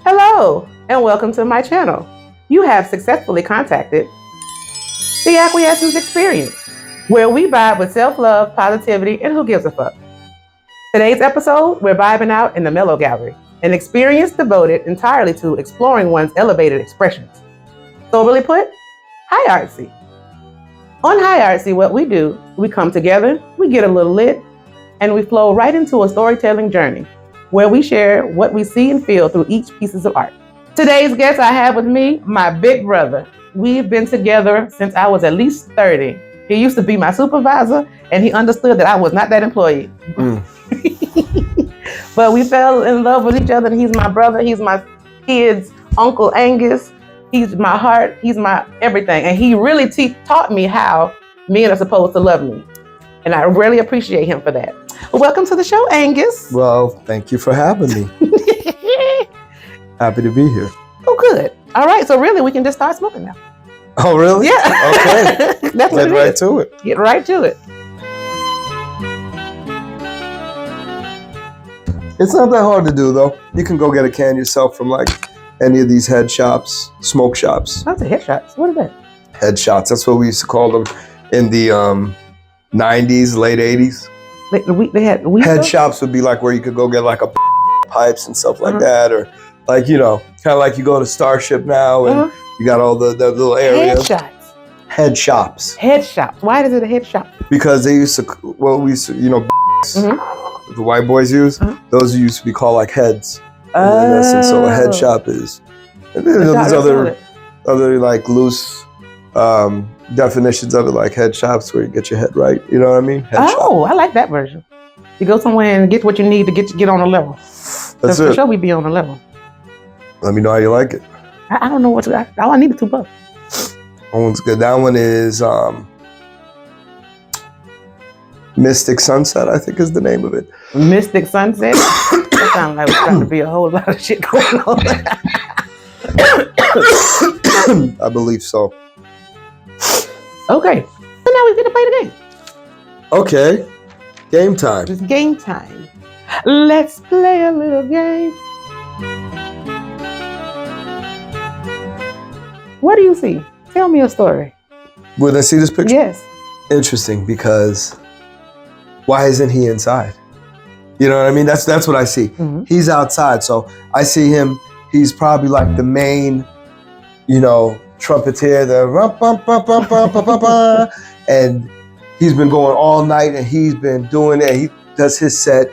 Hello, and welcome to my channel. You have successfully contacted the Acquiescence.Experience, where we vibe with self-love, positivity, and who gives a fuck. Today's episode, we're vibing out in the Mellow Gallery, an experience devoted entirely to exploring one's elevated expressions. Soberly put, High Artsy. On High Artsy, what we do, we come together, we get a little lit, and we flow right into a storytelling journey where we share what we see and feel through each piece of art. Today's guest I have with me, my big brother. We've been together since I was at least 30. He used to be my supervisor, and he understood that I was not that employee. But we fell in love with each other, and he's my brother. He's my kids' Uncle Angus. He's my heart. He's my everything. And he really taught me how men are supposed to love me. And I really appreciate him for that. Welcome to the show, Angus. Well, thank you for having me. Happy to be here. Oh, good. All right. So really, we can just start smoking now. Oh, really? Yeah. Okay. That's what Get right to it. Get right to it. It's not that hard to do, though. You can go get a can yourself from like any of these head shops, smoke shops. That's a headshots. What is that? Head shots. That's what we used to call them in the 90s, late 80s. They had weed Head stuff? shops would be like where you could go get like a pipes and stuff like that, or like, you know, kind of like you go to Starship now and you got all the little areas. Headshots. Head shops. Head shops. Why is it a head shop? Because they used to, well, we used to, you know, the white boys use, those used to be called like heads. In essence, so a head shop is. And then there's other like loose definitions of it, like head shops where you get your head right. You know what I mean? Head shop. I like that version. You go somewhere and get what you need to get on a level. That's it. For sure we be on a level. Let me know how you like it. I don't know what to. All I need is $2. That one's good. That one is Mystic Sunset, I think is the name of it. Mystic Sunset? That sounds like there's going to be a whole lot of shit going on. I believe so. Okay. So now we get to play the game. Okay. Game time. It's game time. Let's play a little game. What do you see? Tell me a story. When I see this picture? Yes. Interesting, because why isn't he inside? You know what I mean? That's what I see. He's outside, so I see him. He's probably like the main, you know, trumpeter, and he's been going all night, and he's been doing it. He does his set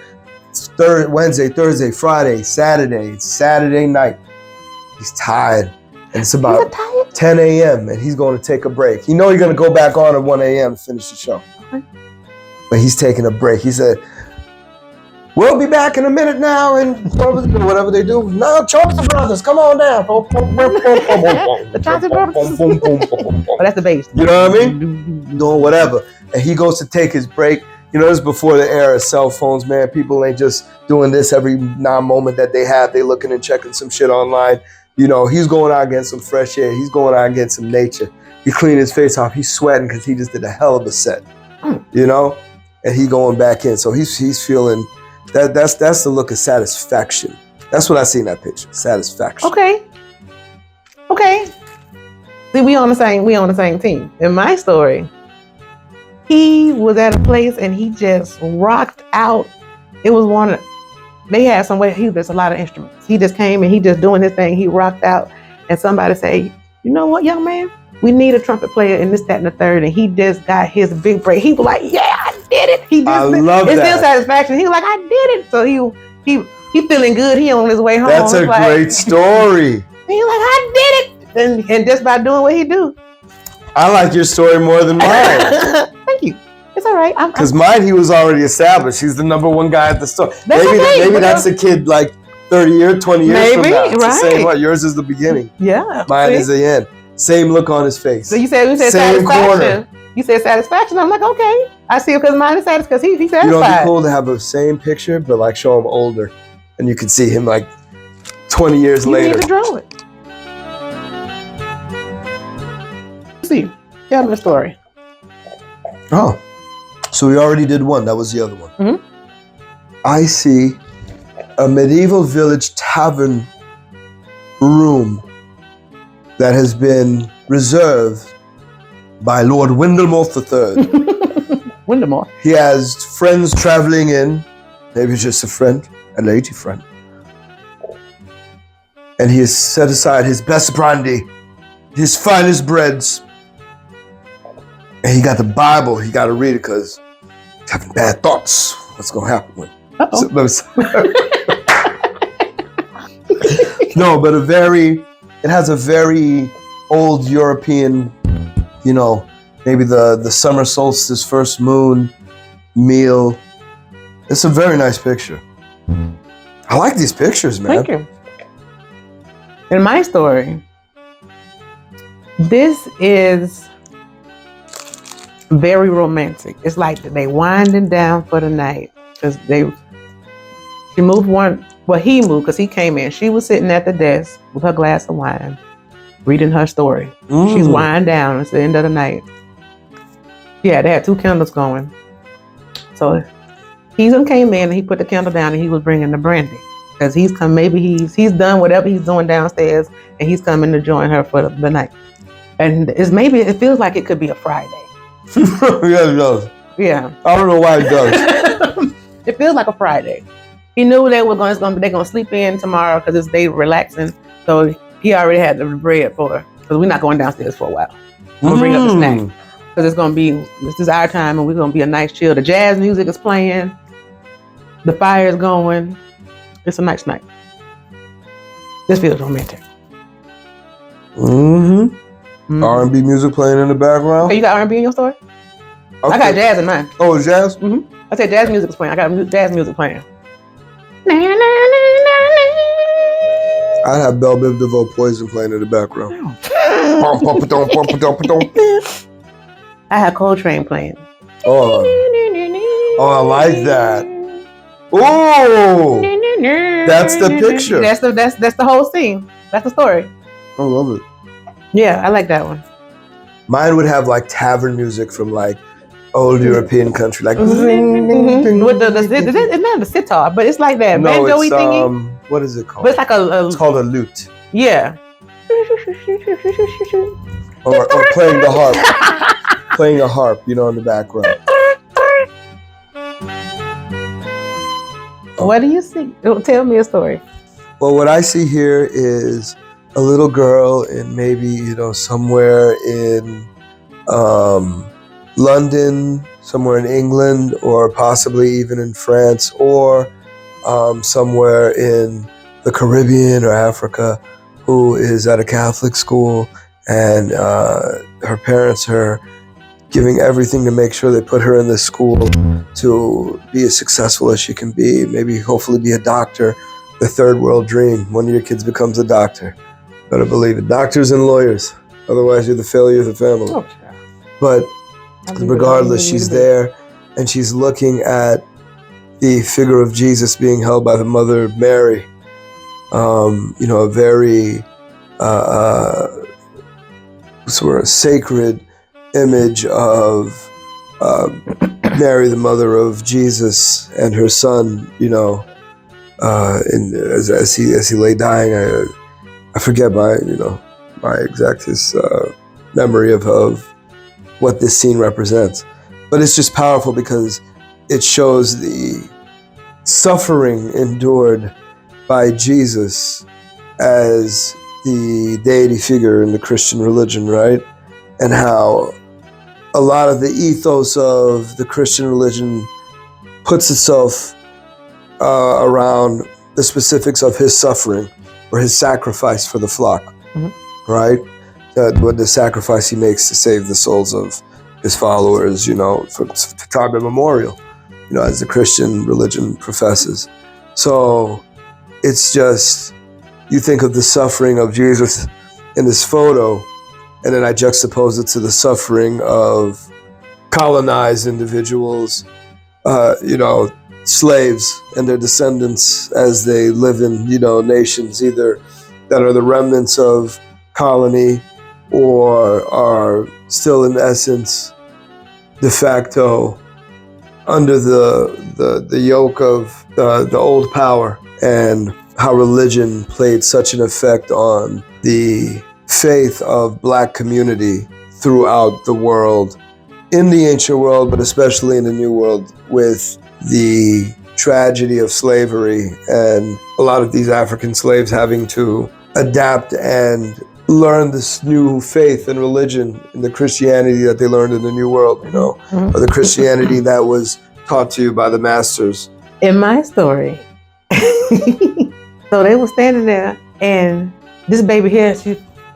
Wednesday, Thursday, Friday, Saturday. It's Saturday night. He's tired, and it's about 10 a.m. and he's going to take a break. You know he's going to go back on at 1 a.m. to finish the show. Okay. But he's taking a break. He said, "We'll be back in a minute now," and whatever they do. No, Johnson Brothers, come on down. The Johnson Brothers. Oh, that's the bass. You know what I mean? Doing whatever. And he goes to take his break. You know, this is before the era of cell phones, man. People ain't just doing this every moment that they have. They looking and checking some shit online. You know, he's going out getting some fresh air. He's going out getting some nature. He cleaned his face off. He's sweating because he just did a hell of a set. You know? And he going back in. So he's feeling... That's the look of satisfaction. That's what I see in that picture. Satisfaction. Okay. See, we on the same team. In my story, he was at a place and he just rocked out. It was they had there's a lot of instruments. He just came and he just doing his thing. He rocked out, and somebody say, "You know what, young man? We need a trumpet player in this, that, and the third." And he just got his big break. He was like, "Yeah, I did it." I love that. It's still satisfaction. He was like, "I did it." So he feeling good. He on his way home. That's a great story. He like, "I did it," and just by doing what he do. I like your story more than mine. Thank you. It's all right. Because mine, he was already established. He's the #1 guy at the store. That's maybe that's a kid like 20 years from now. Maybe, It's the same, right. yours is the beginning. Yeah. Mine is the end. Same look on his face. So you said same satisfaction. Corner. You said satisfaction. I'm like, okay. I see it because mine is satisfied because he's satisfied. You know, it'd be cool to have the same picture, but like show him older. And you can see him like 20 years later. You need to draw it. See, tell me the story. Oh, so we already did one. That was the other one. Mm-hmm. I see a medieval village tavern room that has been reserved by Lord Windermorth III. Windermorth. He has friends traveling in, maybe just a friend, a lady friend. And he has set aside his best brandy, his finest breads. And he got the Bible. He got to read it because he's having bad thoughts. What's going to happen with him? No, but it has a very old European, maybe the summer solstice, first moon meal. It's a very nice picture. I like these pictures, man. Thank you. In my story, this is very romantic. It's like they winding down for the night because he moved because he came in. She was sitting at the desk with her glass of wine, reading her story. She's winding down. It's the end of the night. Yeah, they had 2 candles going. So he came in and he put the candle down and he was bringing the brandy. Because he's come, maybe he's done whatever he's doing downstairs and he's coming to join her for the night. And it feels like it could be a Friday. Yeah, it does. Yeah. I don't know why it does. It feels like a Friday. He knew they're gonna sleep in tomorrow because they relaxing. So he already had the bread for her. Because we're not going downstairs for a while. I'm gonna bring up the snack. Because this is our time and we're gonna be a nice chill. The jazz music is playing. The fire is going. It's a nice night. This feels romantic. R&B music playing in the background. Okay, you got R&B in your story? Okay. I got jazz in mine. Oh, it's jazz? I said jazz music is playing. I got jazz music playing. I'd have Belle Biv DeVoe Poison playing in the background. I had Coltrane playing. Oh, I like that. Oh, that's the picture. That's the whole scene. That's the story. I love it. Yeah, I like that one. Mine would have like tavern music from like old European country, like with it's not the sitar, but it's like that banjo-y thingy. What is it called? But it's like it's called a lute. Yeah. or playing the harp, playing a harp, in the background. What do you see? Tell me a story. Well, what I see here is a little girl in maybe, somewhere in London, somewhere in England, or possibly even in France, or somewhere in the Caribbean or Africa, who is at a Catholic school, and her parents are giving everything to make sure they put her in this school to be as successful as she can be, maybe hopefully be a doctor, the third world dream. One of your kids becomes a doctor. Better believe it. Doctors and lawyers. Otherwise, you're the failure of the family. Oh, yeah. But regardless, she's there and she's looking at the figure of Jesus being held by the Mother Mary. A very sort of sacred image of Mary, the mother of Jesus, and her son, as he lay dying. I forget my exact memory of what this scene represents. But it's just powerful because it shows the suffering endured by Jesus as the deity figure in the Christian religion, right? And how a lot of the ethos of the Christian religion puts itself around the specifics of his suffering or his sacrifice for the flock, right? What the sacrifice he makes to save the souls of his followers, for time immemorial, as the Christian religion professes. So it's just, you think of the suffering of Jesus in this photo, and then I juxtapose it to the suffering of colonized individuals, slaves and their descendants as they live in, nations either that are the remnants of colony or are still in essence de facto under the yoke of the old power, and how religion played such an effect on the faith of Black community throughout the world, in the ancient world, but especially in the new world, with the tragedy of slavery and a lot of these African slaves having to adapt and learn this new faith and religion in the Christianity that they learned in the New World, you know, or the Christianity that was taught to you by the masters. In my story, so they were standing there, and this baby here, it's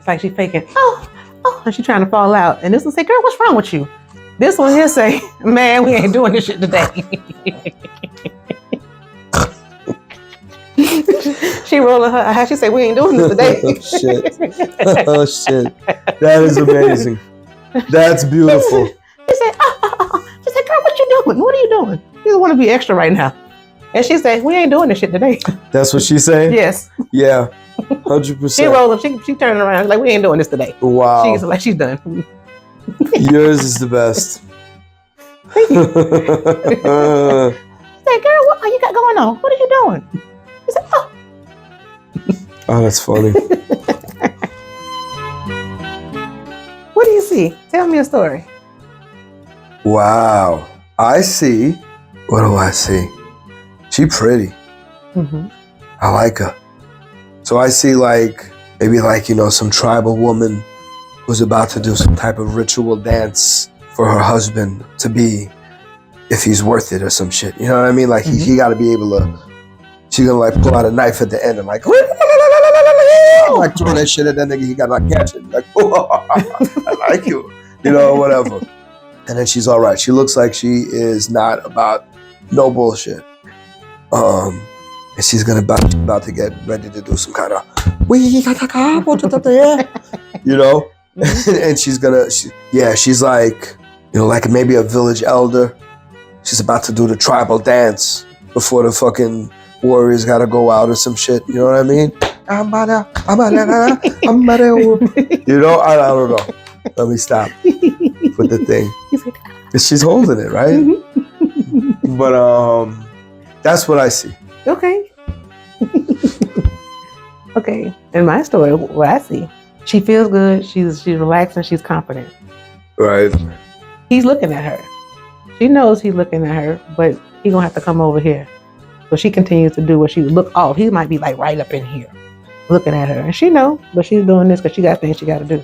like she's faking, oh, and she's trying to fall out. And this one say, girl, what's wrong with you? This one here say, man, we ain't doing this shit today. She rolling her eyes. She say, we ain't doing this today. Oh, shit. Oh, shit. That is amazing. That's beautiful. She said, She said, girl, what you doing? What are you doing? You don't want to be extra right now. And she said, we ain't doing this shit today. That's what she's saying? Yes. Yeah. 100%. She rolling. She turning around. She's like, we ain't doing this today. Wow. She's like, she's done. Yours is the best. She said, girl, what you got going on? What are you doing? She said, oh. Oh, that's funny. What do you see? Tell me a story. Wow. I see. What do I see? She pretty. Mm-hmm. I like her. So I see maybe some tribal woman who's about to do some type of ritual dance for her husband to be, if he's worth it or some shit. You know what I mean? Like he got to be able to, she's going to pull out a knife at the end and throw that shit at that nigga, he got to catch it. Like, oh, I like you, whatever. And then she's all right. She looks like she is not about no bullshit. And she's about to get ready to do some kind of, and she's like, like maybe a village elder. She's about to do the tribal dance before the fucking warriors got to go out or some shit. You know what I mean? I don't know. Let me stop with the thing. She's holding it, right? But that's what I see. Okay. Okay. In my story, what I see, she feels good. She's relaxed and she's confident. Right. He's looking at her. She knows he's looking at her, but he's gonna have to come over here. So she continues to do what she look off. He might be like right up in here, looking at her, and she know, but she's doing this because she got things she got to do.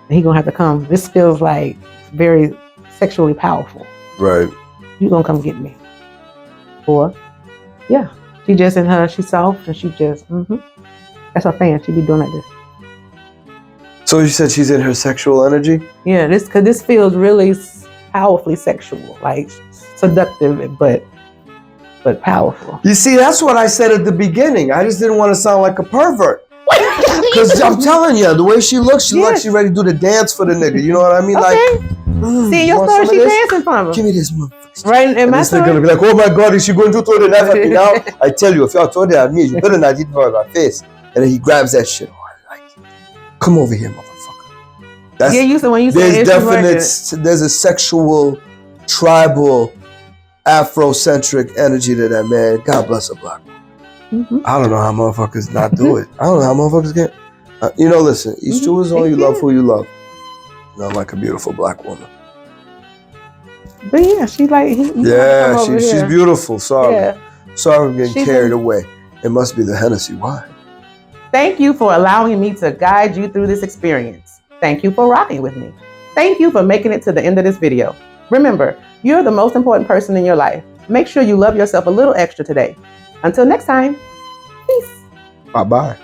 And he gonna have to come. This feels like very sexually powerful. Right. You gonna come get me? Or, yeah, she just in her. She's soft and she just. That's her fan. She be doing like this. So you said she's in her sexual energy? Yeah, because this feels really powerfully sexual, like seductive, but powerful. You see, that's what I said at the beginning. I just didn't want to sound like a pervert. Because I'm telling you, the way she looks, like she's ready to do the dance for the nigga. You know what I mean? Okay. See, your story, she's dancing from him. Give me this motherfucker. Right in my story. This nigga gonna be like, oh my God, is she going to throw the knife at me now? I tell you, if y'all throw that at me, you better not hit me on my face. And then he grabs that shit. Oh, I like it. Come over here, motherfucker. Yeah, you said when you said there's a sexual, tribal, Afrocentric energy to that man. God bless a black woman. I don't know how motherfuckers not do it. I don't know how motherfuckers get. Listen, each to his own. You love who you love. Not like a beautiful black woman. But yeah, she's like. She's beautiful. Sorry, sorry, I'm getting carried away. It must be the Hennessy wine. Thank you for allowing me to guide you through this experience. Thank you for rocking with me. Thank you for making it to the end of this video. Remember, you're the most important person in your life. Make sure you love yourself a little extra today. Until next time, peace. Bye-bye.